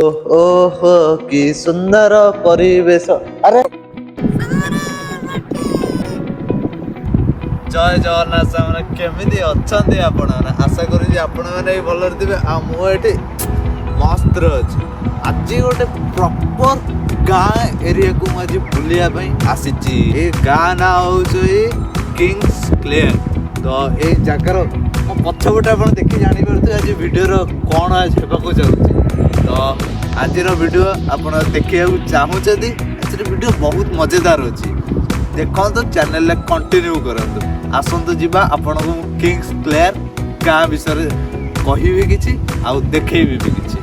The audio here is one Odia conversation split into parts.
ଓହୋ କି ସୁନ୍ଦର ପରିବେଶ। ଆରେ ଜୟ ଜଗନ୍ନାଥ ସାମନେ କେମିତି ଅଛନ୍ତି ଆପଣ? ଆଶା କରୁଛି ଆପଣ ମାନେ ବି ଭଲରେ ଥିବେ। ଆଉ ମୁଁ ଏଠି ମସ୍ତରେ ଅଛି। ଆଜି ଗୋଟେ ପ୍ରପର ଗାଁ ଏରିଆକୁ ମୁଁ ଆଜି ବୁଲିବା ପାଇଁ ଆସିଛି। ଏ ଗାଁ ନାଁ ହଉଛି କିଙ୍ଗସ୍ କ୍ଲେୟର। ତ ଏଇ ଜାଗାର ମୋ ପଛପଟେ ଆପଣ ଦେଖି ଜାଣିପାରୁଥିବେ ଆଜି ଭିଡ଼ିଓର କ'ଣ ଆଜି ହେବାକୁ ଯାଉଛି। ତ ଆଜିର ଭିଡ଼ିଓ ଆପଣ ଦେଖିବାକୁ ଚାହୁଁଛନ୍ତି, ଆଜିର ଭିଡ଼ିଓ ବହୁତ ମଜାଦାର ଅଛି। ଦେଖନ୍ତୁ, ଚ୍ୟାନେଲରେ କଣ୍ଟିନ୍ୟୁ କରନ୍ତୁ। ଆସନ୍ତୁ ଯିବା, ଆପଣଙ୍କୁ ମୁଁ କିଙ୍ଗସ୍ କ୍ଲେୟର ଗାଁ ବିଷୟରେ କହିବି କିଛି ଆଉ ଦେଖେଇବି ବି କିଛି।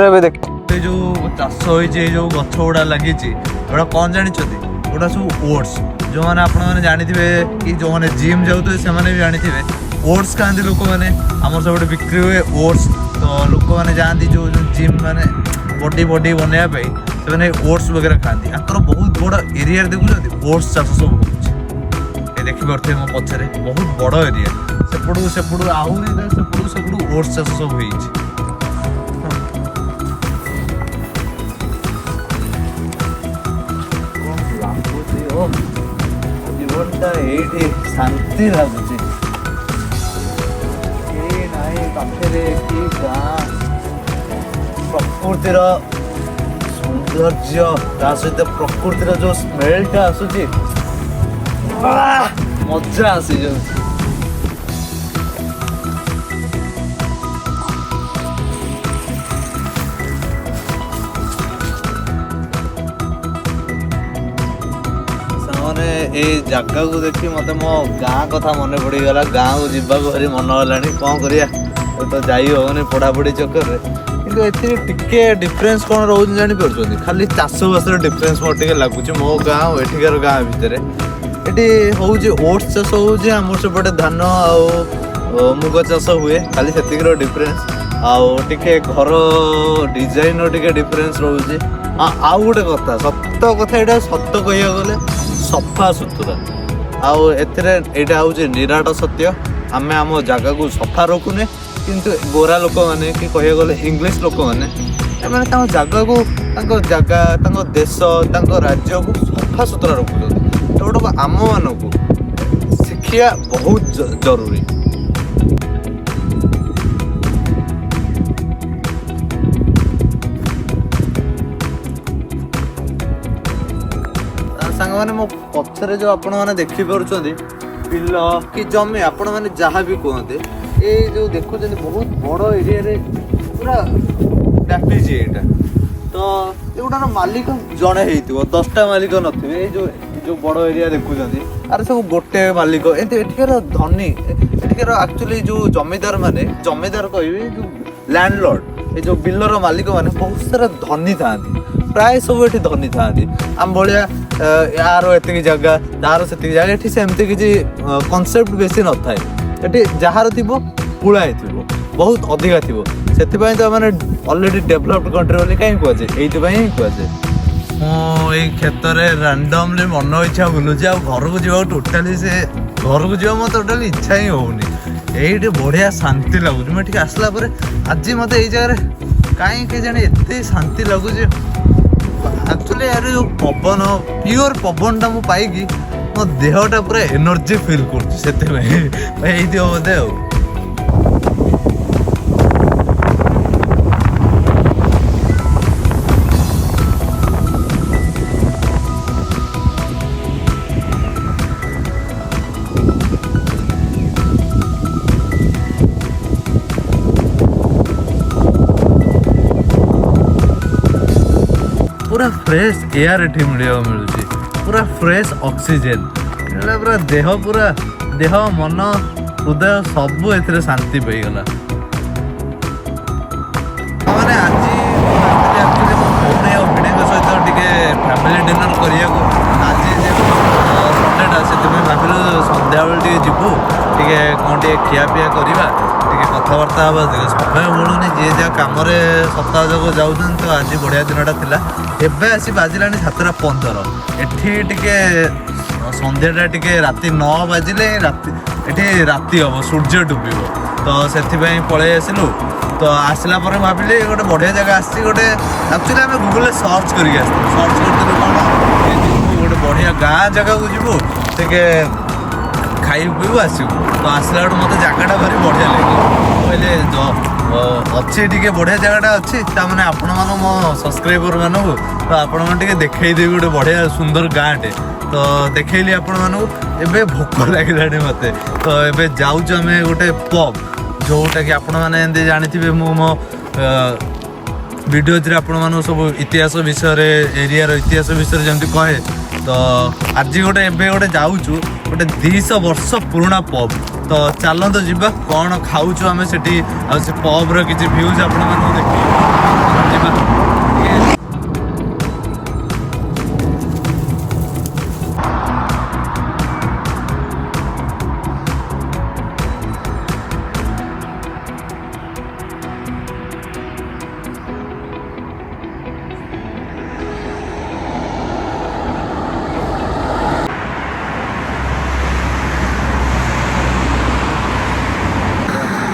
ଏବେ ଦେଖ, ଏ ଯେଉଁ ଚାଷ ହୋଇଛି, ଏ ଯେଉଁ ଗଛ ଗୁଡ଼ା ଲାଗିଛି, ଏଗୁଡ଼ା କ'ଣ ଜାଣିଛନ୍ତି? ଏଗୁଡ଼ା ସବୁ ଓଟ୍ସ। ଯେଉଁମାନେ ଆପଣମାନେ ଜାଣିଥିବେ କି ଯେଉଁମାନେ ଜିମ୍ ଯାଉଥିବେ ସେମାନେ ବି ଜାଣିଥିବେ, ଓଟ୍ସ ଖାଆନ୍ତି ଲୋକମାନେ। ଆମର ସବୁଠି ବିକ୍ରି ହୁଏ ଓଟ୍ସ। ତ ଲୋକମାନେ ଯାଆନ୍ତି ଯେଉଁ ଜିମ୍ ମାନେ ବଡି ବନେଇବା ପାଇଁ, ସେମାନେ ଓଟ୍ସ ବଗେରା ଖାଆନ୍ତି। ତାଙ୍କର ବହୁତ ବଡ଼ ଏରିଆରେ ଦେଖୁଛନ୍ତି ଓଟ୍ସ ଚାଷ ସବୁ ହେଉଛି। ଏ ଦେଖିପାରୁଥିବେ ମୋ ପଛରେ ବହୁତ ବଡ଼ ଏରିଆ। ସେପଟୁ ଆହୁରି ସେପଟୁ ଓଟ୍ସ ଚାଷ ସବୁ ହେଇଛି। ଜୀବନଟା ଏଇଠି ଶାନ୍ତି ଲାଗୁଛି। କେହି ନାହିଁ ପାଖରେ, କି ଗାଁ, ପ୍ରକୃତିର ସୌନ୍ଦର୍ଯ୍ୟ, ତା ସହିତ ପ୍ରକୃତିର ଯୋଉ ସ୍ମେଲଟା ଆସୁଛି, ମଜା ଆସିଯାଉଛି। ସାଙ୍ଗମାନେ ଏଇ ଜାଗାକୁ ଦେଖି ମତେ ମୋ ଗାଁ କଥା ମନେ ପଡ଼ିଗଲା। ଗାଁକୁ ଯିବାକୁ ଭାରି ମନ ହେଲାଣି। କ'ଣ କରିବା, ତ ଯାଇ ହବନି ପଢ଼ାପଢ଼ି ଚକ୍କରରେ। କିନ୍ତୁ ଏଥିରେ ଟିକେ ଡିଫରେନ୍ସ କ'ଣ ରହୁଛି ଜାଣିପାରୁଛନ୍ତି? ଖାଲି ଚାଷବାସର ଡିଫରେନ୍ସ ମୋର ଟିକେ ଲାଗୁଛି ମୋ ଗାଁ ଆଉ ଏଠିକାର ଗାଁ ଭିତରେ। ଏଠି ହେଉଛି ଓଟ୍ସ ଚାଷ ହେଉଛି, ଆମର ସେପଟେ ଧାନ ଆଉ ମୁଗ ଚାଷ ହୁଏ। ଖାଲି ସେତିକିର ଡିଫରେନ୍ସ। ଆଉ ଟିକେ ଘର ଡିଜାଇନର ଟିକେ ଡିଫରେନ୍ସ ରହୁଛି। ଆଉ ଗୋଟେ କଥା, ସତ କଥା, ଏଇଟା ସତ କହିବାକୁ ଗଲେ ସଫା ସୁତୁରା। ଆଉ ଏଥିରେ ଏଇଟା ହେଉଛି ନିରାଟ ସତ୍ୟ। ଆମେ ଆମ ଜାଗାକୁ ସଫା ରଖୁନେ, କିନ୍ତୁ ଗୋରା ଲୋକମାନେ କି କହିବାକୁ ଗଲେ ଇଂଲିଶ ଲୋକମାନେ, ଏମାନେ ତାଙ୍କ ଜାଗାକୁ, ତାଙ୍କ ଦେଶ, ତାଙ୍କ ରାଜ୍ୟକୁ ସଫା ସୁତୁରା ରଖୁଛନ୍ତି। ଏଗୁଡ଼ାକ ଆମମାନଙ୍କୁ ଶିଖିବା ବହୁତ ଜରୁରୀ। ସାଙ୍ଗମାନେ ମୋ ପଛରେ ଯେଉଁ ଆପଣମାନେ ଦେଖିପାରୁଛନ୍ତି ବିଲ କି ଜମି, ଆପଣମାନେ ଯାହା ବି କୁହନ୍ତି, ଏଇ ଯେଉଁ ଦେଖୁଛନ୍ତି ବହୁତ ବଡ଼ ଏରିଆରେ ପୁରା ବ୍ୟାପିଛି ଏଇଟା। ତ ଏଗୁଡ଼ାର ମାଲିକ ଜଣେ ହେଇଥିବ, 10ଟା ମାଲିକ ନଥିବେ। ଏଇ ଯେଉଁ ବଡ଼ ଏରିଆ ଦେଖୁଛନ୍ତି, ଆରେ ସବୁ ଗୋଟେ ମାଲିକ। ଏମିତି ଏଠିକାର ଧନୀ, ଏଠିକାର ଆକ୍ଚୁଆଲି ଯେଉଁ ଜମିଦାର ମାନେ, ଜମିଦାର କହିବି, ଯେଉଁ ଲ୍ୟାଣ୍ଡଲର୍ଡ, ଏ ଯେଉଁ ବିଲର ମାଲିକମାନେ ବହୁତ ସାରା ଧନୀ ଥାଆନ୍ତି। ପ୍ରାୟ ସବୁ ଏଠି ଧନୀ ଥାଆନ୍ତି। ଆମ ଭଳିଆ ୟାର ଏତିକି ଜାଗା, ତାର ସେତିକି ଜାଗା, ଏଠି ସେମିତି କିଛି କନସେପ୍ଟ ବେଶୀ ନଥାଏ। ଏଠି ଯାହାର ଥିବ ପୁଳାଏ ଥିବ, ବହୁତ ଅଧିକା ଥିବ। ସେଥିପାଇଁ ତ ମାନେ ଅଲରେଡ଼ି ଡେଭଲପ୍ଡ କଣ୍ଟ୍ରି ବୋଲି କାହିଁ କୁହାଯାଏ? ଏଇଥିପାଇଁ ହିଁ କୁହାଯାଏ। ମୁଁ ଏଇ କ୍ଷେତରେ ରାଣ୍ଡମଲି ମନ ଇଚ୍ଛା ବୁଲୁଛି। ଆଉ ଘରକୁ ଯିବାକୁ ମୋ ଟୋଟାଲି ଇଚ୍ଛା ହିଁ ହଉନି। ଏଇଠି ବଢ଼ିଆ ଶାନ୍ତି ଲାଗୁଛି। ମୁଁ ଏଠିକି ଆସିଲା ପରେ ଆଜି ମୋତେ ଏଇ ଜାଗାରେ କାହିଁ କେଜାଣି ଏତେ ଶାନ୍ତି ଲାଗୁଛି। ଆକ୍ଚୁଆଲି ୟାର ଯେଉଁ ପବନ, ପିଓର ପବନଟା ମୁଁ ପାଇକି ମୋ ଦେହଟା ପୁରା ଏନର୍ଜି ଫିଲ୍ କରୁଛି। ସେଥିପାଇଁ ହେଇଥିବ ବୋଧେ ଆଉ। ପୁରା ଫ୍ରେଶ ଏୟାର ଏଠି ମିଳିବାକୁ ମିଳୁଛି, ପୁରା ଫ୍ରେଶ ଅକ୍ସିଜେନ୍। ଏଇଟା ପୁରା ଦେହ ମନ ହୃଦୟ ସବୁ ଏଥିରେ ଶାନ୍ତି ପାଇଗଲା। ମାନେ ଆଜି ଆକ୍ଚୁଆଲି ମୋ ଭଉଣୀ ଆଉ ଭିଣେଇଙ୍କ ସହିତ ଟିକେ ଫ୍ୟାମିଲି ଡିନର କରିବାକୁ। ଆଜି ଯେହେତୁ ସଣ୍ଡେଟା, ସେଥିପାଇଁ ଭାବିଲୁ ସନ୍ଧ୍ୟାବେଳେ ଟିକେ ଯିବୁ, ଟିକେ କ'ଣ ଟିକେ ଖିଆପିଆ କରିବା। ତ ଟିକେ କଥାବାର୍ତ୍ତା ହେବା ସମୟ ମିଳୁନି ଯିଏ ଯାହା କାମରେ ସପ୍ତାହ ଯାକ ଯାଉଛନ୍ତି। ତ ଆଜି ବଢ଼ିଆ ଦିନଟା ଥିଲା। ଏବେ ଆସି ବାଜିଲାଣି 7:15। ଏଠି ଟିକେ ସନ୍ଧ୍ୟାଟା ଟିକେ ରାତି 9 ବାଜିଲେ ଏଠି ରାତି ହେବ, ସୂର୍ଯ୍ୟ ଡୁବିବ। ତ ସେଥିପାଇଁ ପଳେଇ ଆସିଲୁ। ତ ଆସିଲା ପରେ ଭାବିଲି ଗୋଟେ ବଢ଼ିଆ ଜାଗା ଆସିଛି। ଗୋଟେ ଆକ୍ଚୁଆଲି ଆମେ ଗୁଗୁଲରେ ସର୍ଚ୍ଚ କରିକି ଆସିଥିଲୁ। ସର୍ଚ୍ଚ କରିଥିଲୁ କ'ଣ ଯିବୁ ଗୋଟେ ବଢ଼ିଆ ଗାଁ ଜାଗାକୁ ଯିବୁ, ଟିକେ ଖାଇବୁ ପିଇବୁ ଆସିବୁ। ତ ଆସିଲା ବେଳୁ ମୋତେ ଜାଗାଟା ଭାରି ବଢ଼ିଆ ଲାଗିଲା। କହିଲେ ଅଛି ଟିକେ ବଢ଼ିଆ ଜାଗାଟା ଅଛି, ତାମାନେ ଆପଣମାନଙ୍କୁ ମୋ ସବସ୍କ୍ରାଇବର ମାନଙ୍କୁ ତ ଆପଣମାନଙ୍କୁ ଟିକେ ଦେଖେଇଦେବି ଗୋଟେ ବଢ଼ିଆ ସୁନ୍ଦର ଗାଁଟେ। ତ ଦେଖେଇଲି ଆପଣମାନଙ୍କୁ। ଏବେ ଭୋକ ଲାଗିଲାଣି ମୋତେ। ତ ଏବେ ଯାଉଛୁ ଆମେ ଗୋଟେ ପବ୍, ଯେଉଁଟାକି ଆପଣମାନେ ଏମିତି ଜାଣିଥିବେ ମୁଁ ମୋ ଭିଡ଼ିଓରେ ଆପଣମାନଙ୍କୁ ସବୁ ଇତିହାସ ବିଷୟରେ, ଏରିଆର ଇତିହାସ ବିଷୟରେ ଯେମିତି କହେ। ତ ଆଜି ଏବେ ଗୋଟେ ଯାଉଛୁ ଗୋଟେ 200 ବର୍ଷ ପୁରୁଣା ପବ୍। ତ ଚାଲନ୍ତୁ ଯିବା, କ'ଣ ଖାଉଛୁ ଆମେ ସେଠି, ଆଉ ସେ ପବ୍ର କିଛି ଭ୍ୟୁଜ୍ ଆପଣମାନଙ୍କୁ ଦେଖିବେ। ଯିବା।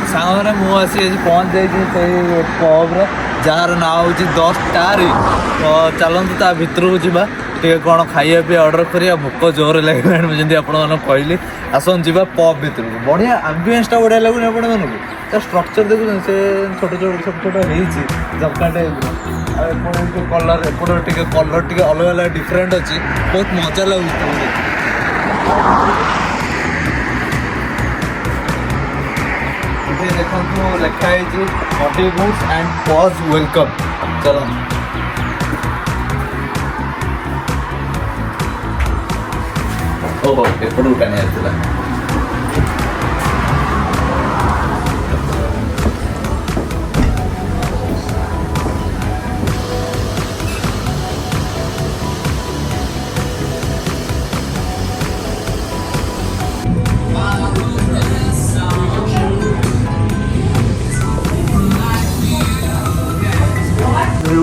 ସାଙ୍ଗମାନେ ମୁଁ ଆଜି ପହଞ୍ଚି ଯାଇଛି ସେଇ ପବ୍ର, ଯାହାର ନାଁ ହେଉଛି 10 ଷ୍ଟାର୍। ତ ଚାଲନ୍ତୁ ତା ଭିତରକୁ ଯିବା, ଟିକେ କ'ଣ ଖାଇବା ପିଇବା ଅର୍ଡ଼ର କରିବା। ଭୋକ ଜୋରରେ ଲାଗିଲାଣି ମୁଁ ଯେମିତି ଆପଣମାନଙ୍କୁ କହିଲି। ଆସନ୍ତୁ ଯିବା ପବ୍ ଭିତରକୁ। ବଢ଼ିଆ ଆମ୍ବିଏନ୍ସଟା ବଢ଼ିଆ ଲାଗୁନି ଆପଣମାନଙ୍କୁ? ତା ଷ୍ଟ୍ରକ୍ଚର ଦେଖୁଛନ୍ତି, ସେ ଛୋଟ ଛୋଟ ହେଇଛି ଝରକା ଟାଇପ୍ର। ଆଉ ଏପଟେ ଟିକେ କଲର୍, ଏପଟେ ଟିକେ କଲର୍ ଟିକେ ଅଲଗା ଅଲଗା ଡିଫରେଣ୍ଟ ଅଛି। ବହୁତ ମଜା ଲାଗୁଛି ତାକୁ। ଦେଖନ୍ତୁ ଲେଖା ହେଇଛି audio books and pause welcome. ଚାଲନ୍ତୁ। ଓହୋ, ଏପଟକୁ ଟାଣି ଆସିଥିଲା।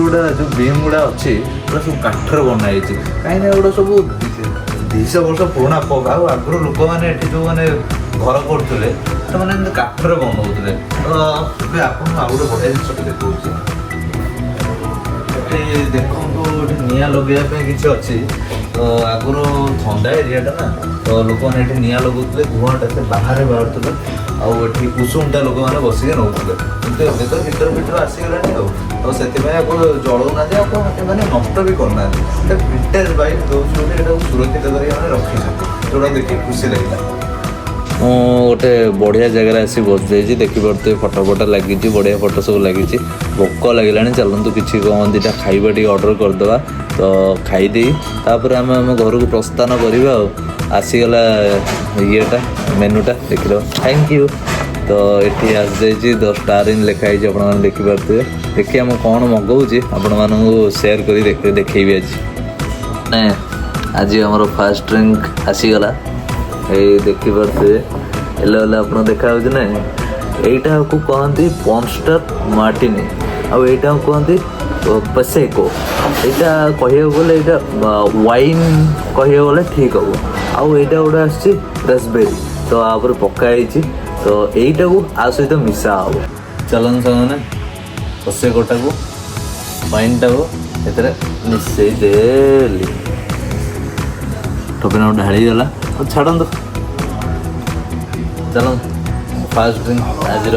ଗୁଡ଼ା ଯେଉଁ ବିମ୍ ଗୁଡ଼ା ଅଛି ପୁରା ସବୁ କାଠରେ ବନା ହେଇଛି। କାହିଁକିନା ଏଗୁଡ଼ା ସବୁ 200 ବର୍ଷ ପୁରୁଣା ପବ୍। ଆଉ ଆଗରୁ ଲୋକମାନେ ଏଠି ଯେଉଁମାନେ ଘର କରୁଥିଲେ ସେମାନେ ଏମିତି କାଠରେ ବନଉଥିଲେ। ତ ଏବେ ଆପଣଙ୍କୁ ଆଉ ଗୋଟେ ବଢ଼ିଆ ଜିନିଷଟେ ଦେଖାଉଛି। ଏଠି ଦେଖନ୍ତୁ, ଏଠି ନିଆଁ ଲଗାଇବା ପାଇଁ କିଛି ଅଛି। ତ ଆଗରୁ ଥଣ୍ଡା ଏରିଆଟା ନା, ତ ଲୋକମାନେ ଏଠି ନିଆଁ ଲଗାଉଥିଲେ, ଧୂଆଁଟା ସେ ବାହାରେ ବାହାରୁଥିଲା। ଆଉ ଏଠି କୁସୁମଟା ଲୋକମାନେ ବସିକି ନେଉଥିଲେ। କିନ୍ତୁ ଏବେ ତ ହିଟର ଆସିଗଲାଣି ଆଉ। ତ ସେଥିପାଇଁ ଆପଣ ଜଳଉନାହାନ୍ତି, ଆପଣ ଏମାନେ ନଷ୍ଟ ବି କରୁନାହାନ୍ତି। ଗୋଟେ ଭିଣ୍ଟେଜ୍ ବାଇକ୍ ଦେଉଛି ବୋଲି ଏଟାକୁ ସୁରକ୍ଷିତ କରି ଆମେ ରଖିଛନ୍ତି, ଯେଉଁଟା ଦେଖି ଖୁସି ଲାଗିଲା। ମୁଁ ଗୋଟେ ବଢ଼ିଆ ଜାଗାରେ ଆସି ବସିଯାଇଛି। ଦେଖିପାରୁଥିବେ ଫଟୋ ଲାଗିଛି, ବଢ଼ିଆ ଫଟୋ ସବୁ ଲାଗିଛି। ଭୋକ ଲାଗିଲାଣି, ଚାଲନ୍ତୁ କିଛି କ'ଣ ଦୁଇଟା ଖାଇବା ଟିକେ ଅର୍ଡ଼ର କରିଦେବା। ତ ଖାଇଦେଇ ତାପରେ ଆମେ ଆମ ଘରକୁ ପ୍ରସ୍ଥାନ କରିବା। ଆଉ ଆସିଗଲା ଇଏଟା, ମେନୁଟା ଦେଖିଦେବା। Thank you. ତ ଏଠି ଆସିଯାଇଛି 10 ଷ୍ଟାର୍ ଲେଖା ହେଇଛି, ଆପଣମାନେ ଦେଖିପାରୁଥିବେ। ଦେଖିବା ମୁଁ କ'ଣ ମଗାଉଛି, ଆପଣମାନଙ୍କୁ ସେୟାର କରି ଦେଖେଇବି ଆଜି। ଆଜି ଆମର ଫାଷ୍ଟ ଡ୍ରିଙ୍କ ଆସିଗଲା। ଏଇ ଦେଖିପାରୁଥିବେ, ହେଲେ ଆପଣ ଦେଖାଯାଉଛି ନା, ଏଇଟାକୁ କହନ୍ତି ପନ୍ଷ୍ଟର ମାର୍ଟିନି, ଆଉ ଏଇଟାକୁ କହନ୍ତି ପସେକୋ। ଏଇଟା କହିବାକୁ ଗଲେ ଏଇଟା ୱାଇନ୍ କହିବାକୁ ଗଲେ ଠିକ୍ ହେବ। ଆଉ ଏଇଟା ଗୋଟେ ଆସିଛି ରାସ୍ପବେରୀ, ତ ଆ ଉପରେ ପକା ହେଇଛି। ତ ଏଇଟାକୁ ଆ ସହିତ ମିଶା ହେବ। ଚାଲନ୍ତୁ ସାଙ୍ଗମାନେ ପସେକୋଟାକୁ ୱାଇନ୍ଟାକୁ ଏଥିରେ ମିଶେଇ ଦେଲି। ଟୋପିନା ଢାଳିଗଲା, ଛାଡ଼ନ୍ତୁ। ଚାଲନ୍ତୁ ଫାଷ୍ଟ ଡ୍ରିଙ୍କ ଆଜିର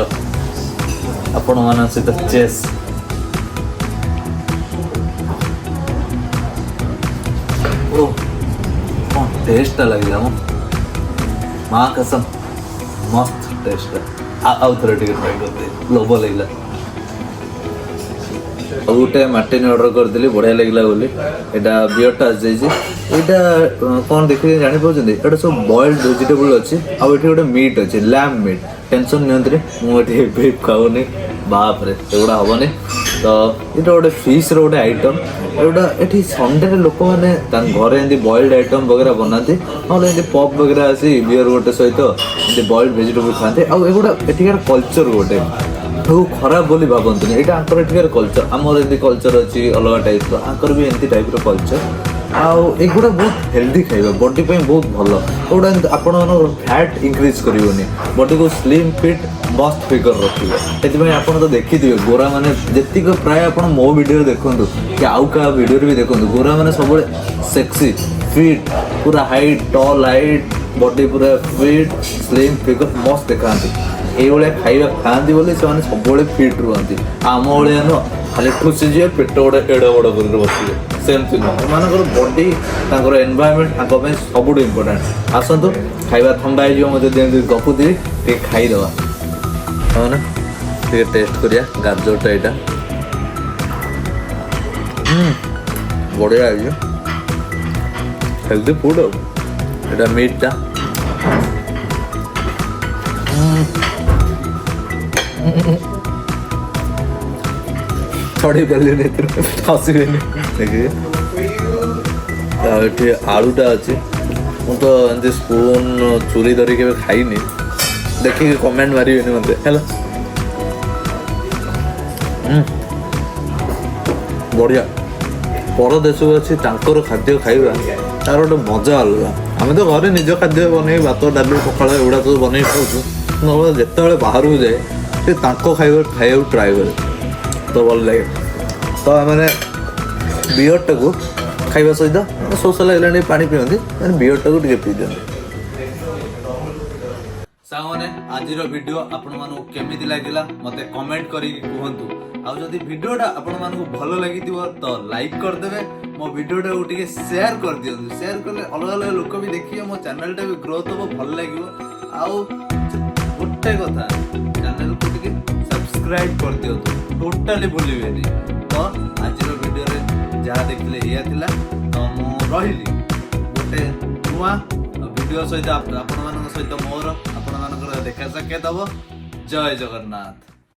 ଆପଣମାନଙ୍କ ସହିତ ଚେସ୍। ଓ କ'ଣ ଟେଷ୍ଟଟା ଲାଗିଲା ମୋ ମା କସମ, ମସ୍ତ ଟେଷ୍ଟଟା। ଆଉ ଥରେ ଟିକେ ଟ୍ରାଏ କରିଦିଏ, ଲୋଭ ଲାଗିଲା। ଆଉ ଗୋଟେ ମାର୍ଟିନି ଅର୍ଡର କରିଦେଲି ବଢିଆ ଲାଗିଲା ବୋଲି ଏଇଟା ବିୟରଟା ଆସିଯାଇଛି ଏଇଟା କଣ ଦେଖିକି ଜାଣିପାରୁଛନ୍ତି ଏଇଟା ସବୁ ବଏଲ୍ଡ ଭେଜିଟେବୁଲ ଅଛି ଆଉ ଏଠି ଗୋଟେ ମିଟ୍ ଅଛି ଲ୍ୟାମ୍ବ ମିଟ୍ ଟେନସନ୍ ନିଅନ୍ତୁନି ମୁଁ ଏଠି ବିଫ୍ ଖାଉନି ବାପରେ ଏଗୁଡ଼ା ହବନି ତ ଏଇଟା ଗୋଟେ ଫିସ୍ର ଗୋଟେ ଆଇଟମ୍ ଏଗୁଡ଼ା ଏଠି ସଣ୍ଡେରେ ଲୋକମାନେ ତାଙ୍କ ଘରେ ଏମିତି ବଏଲ୍ଡ ଆଇଟମ୍ ବଗେରା ବନାନ୍ତି ନହେଲେ ଏମିତି ପପ୍ ବଗେରା ଆସି ବିୟର ଗୋଟେ ସହିତ ଏମିତି ବଏଲ୍ଡ ଭେଜିଟେବୁଲ ଖାଆନ୍ତି ଆଉ ଏଗୁଡ଼ା ଏଠିକାର କଲଚର ଗୋଟେ ଆଉ ଖରାପ ବୋଲି ଭାବନ୍ତୁନି ଏଇଟା ଆଙ୍କର ଏଠିକାର କଲଚର ଆମର ଏମିତି କଲଚର ଅଛି ଅଲଗା ଟାଇପ୍ର ଆଙ୍କର ବି ଏମିତି ଟାଇପ୍ର କଲଚର ଆଉ ଏଗୁଡ଼ା ବହୁତ ହେଲ୍ଦି ଖାଇବା ବଡି ପାଇଁ ବହୁତ ଭଲ ଏଗୁଡ଼ା ଆପଣମାନଙ୍କର ଫ୍ୟାଟ୍ ଇନକ୍ରିଜ୍ କରିବନି ବଡିକୁ ସ୍ଲିମ୍ ଫିଟ୍ ମସ୍ତ ଫିଗର ରଖିବ ସେଥିପାଇଁ ଆପଣ ତ ଦେଖିଥିବେ ଗୋରା ମାନେ ଯେତିକି ପ୍ରାୟ ଆପଣ ମୋ ଭିଡ଼ିଓରେ ଦେଖନ୍ତୁ କି ଆଉ କାହା ଭିଡ଼ିଓରେ ବି ଦେଖନ୍ତୁ ଗୋରା ମାନେ ସବୁବେଳେ ସେକ୍ସି ଫିଟ୍ ପୁରା ହାଇଟ୍ ଟଲ୍ ହାଇଟ୍ ବଡି ପୁରା ଫିଟ୍ ସ୍ଲିମ୍ ଫିଗର ମସ୍ତ ଦେଖାନ୍ତି এইଭଳିଆ ଖାଇବା ଖାଆନ୍ତି ବୋଲି ସେମାନେ ସବୁବେଳେ ଫିଟ୍ ରୁହନ୍ତି ଆମ ଭଳିଆ ନୁହଁ ଖାଲି ଠୁସିଯିବେ ପେଟ ଗୋଟେ ଏଡ଼ ବଡ଼ କରିକି ବସିବେ ସେମିତି ନୁହଁ ଏମାନଙ୍କର ବଡି ତାଙ୍କର ଏନଭାୟରମେଣ୍ଟ ତାଙ୍କ ପାଇଁ ସବୁଠୁ ଇମ୍ପୋର୍ଟାଣ୍ଟ ଆସନ୍ତୁ ଖାଇବା ଥଣ୍ଡା ହେଇଯିବ ମୁଁ ଯଦି ଏମିତି ଗପୁଥିବି ଟିକେ ଖାଇଦେବା ହଁ ନା ଟିକେ ଟେଷ୍ଟ କରିବା ଗାଜରଟା ଏଇଟା ବଢ଼ିଆ ହେଇଯିବ ହେଲ୍ଦି ଫୁଡ୍ ଆଉ ଏଇଟା ମିଟ୍ଟା ଛଡ଼େଇ ପାରିଲିନି ଏଥିରେ ହସିବେନି ଦେଖିବେ ଆଉ ଏଠି ଆଳୁଟା ଅଛି ମୁଁ ତ ଏମିତି ସ୍ପୁନ୍ ଛୁରୀ ଧରି କେବେ ଖାଇନି ଦେଖିକି କମେଣ୍ଟ ମାରିବେନି ମୋତେ ହେଲା ବଢ଼ିଆ ପରଦେଶକୁ ଅଛି ତାଙ୍କର ଖାଦ୍ୟ ଖାଇବା ତାର ଗୋଟେ ମଜା ଅଲଗା ଆମେ ତ ଘରେ ନିଜ ଖାଦ୍ୟ ବନେଇ ଭାତ ଡାଲି ପଖାଳ ଏଗୁଡ଼ା ସବୁ ବନେଇ ଖାଉଛୁ ନହେଲେ ଯେତେବେଳେ ବାହାରକୁ ଯାଏ ସେ ତାଙ୍କ ଖାଇବାକୁ ଟ୍ରାଏ କରେ ତ ଭଲ ଲାଗେ ତ ଆମେ ବିୟରଟାକୁ ଖାଇବା ସହିତ ଶୋଷ ଲାଗିଲାଣି ପାଣି ପିଅନ୍ତି ମାନେ ବିୟରଟାକୁ ଟିକେ ପିଇ ଦିଅନ୍ତି ସାଙ୍ଗମାନେ ଆଜିର ଭିଡ଼ିଓ ଆପଣମାନଙ୍କୁ କେମିତି ଲାଗିଲା ମୋତେ କମେଣ୍ଟ କରିକି କୁହନ୍ତୁ ଆଉ ଯଦି ଭିଡ଼ିଓଟା ଆପଣମାନଙ୍କୁ ଭଲ ଲାଗିଥିବ ତ ଲାଇକ୍ କରିଦେବେ ମୋ ଭିଡ଼ିଓଟାକୁ ଟିକେ ସେୟାର କରିଦିଅନ୍ତୁ ସେୟାର କଲେ ଅଲଗା ଅଲଗା ଲୋକ ବି ଦେଖିବେ ମୋ ଚ୍ୟାନେଲଟା ବି ଗ୍ରୋଥ୍ ହେବ ଭଲ ଲାଗିବ ଆଉ ଗୋଟେ କଥା ଚ୍ୟାନେଲକୁ ଟିକେ ସବସ୍କ୍ରାଇବ୍ କରିଦିଅନ୍ତୁ ଟୋଟାଲି ଭୁଲିବେନି ତ ଆଜିର ଭିଡ଼ିଓରେ ଯାହା ଦେଖିଲେ ଏଇଆ ଥିଲା ତ ମୁଁ ରହିଲି ଗୋଟେ ନୂଆ ଭିଡ଼ିଓ ସହିତ ଆପଣମାନଙ୍କ ସହିତ ମୋର ଆପଣମାନଙ୍କର ଦେଖା ସାକ୍ଷାତ ହେବ ଜୟ ଜଗନ୍ନାଥ।